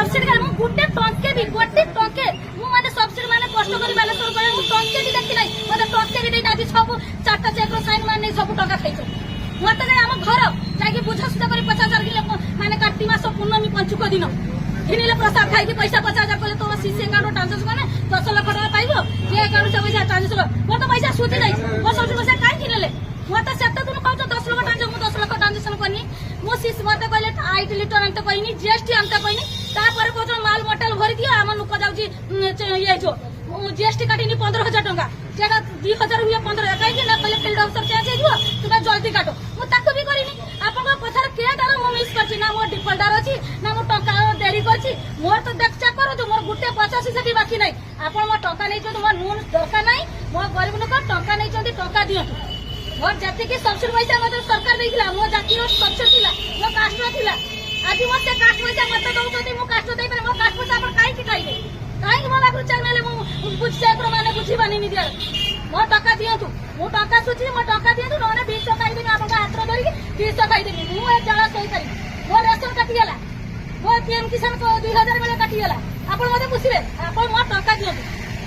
subsidy का गुटे टंके भी गोटे टंके मु माने सब्सिडी माने कष्ट करी बालेश्वर करे मु टंके भी देखि नै मते टंके भी देई आदि सब चारटा चेक साइन माने सब टंका खाइछो मते गय हम घर जाकी बुझा सुझा करी 50,000 किलो माने कार्तिक मास पूर्णमी पंचुक दिन किनिले प्रसाद खाई की पैसा 50,000 कोले तो सीसी अकाउंट ट्रांसफर माने 10 लाख टका पाइबो जे अकाउंट से पैसा ट्रांसफर मो तो पैसा सुति जाई मो सब पैसा काई किनले मते सेते तुम कहतो 10 लाख ट्रांसफर मु 10 लाख ट्रांसफर करनी मो सीस मते कहले आईटी लिटर अंत कहनी जीएसटी अंत कहनी तापर को माल मटेल भरी दियो आम नुक जाउची ये जो जीएसटी काटिनी 15,000 टका जेटा 2,000 हुए 15,000 कहीं ना पहले फील्ड अफसर चेंज हो तुम जल्दी काटो मु ताको भी करिनी आपन कथार केटार मु मिस करछि ना मो डिफॉल्टर अछि ना मो टका देरी करछि मोर तो देख चेक करो तो मोर गुटे 85 से बाकी नै आपन मो टका नै छ मोर नून दरकार नै मो गरीब लोक टका नै छथि टका दियो मोर जति की सब्सिडी पैसा मते सरकार देइला मो जाति रो सब्सिडी थिला मो कास्ट रो थिला आज मो से कास्ट पैसा मते दउछथि मो कास्ट देइ पर मो कास्ट पैसा आपन काई की खाइबे काई मला को चैनल मु बुझ चेक रो माने बुझी बानी नि दिया मो टका दियंतु मो टका सुची मो टका दियंतु नने 200 खाइ देनी आपन हाथ रो धरि 200 खाइ देनी मु ए जळा सोई करी मो रेशन काटी गेला मो पीएम किसान को 2000 बेले काटी गेला आपन मते पुछिबे आपन मो टका दियंतु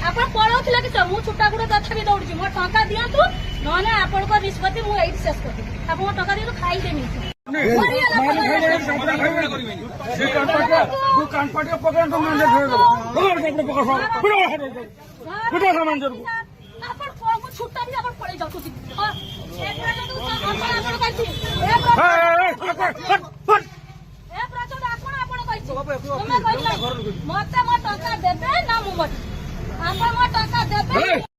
आपन पळौथिला कि मु छुटा गुडे तथापि दौड़छि मो टका दियंतु नने आपन को निष्पत्ति मु एइ शेष करती आपन मो टका दियंतु खाइ देनी दुकान पटे पकड़ तो मंदिर छोड़ दो पकड़ सामान जरूर आपन को छुट्टा भी आपन पड़े जाओ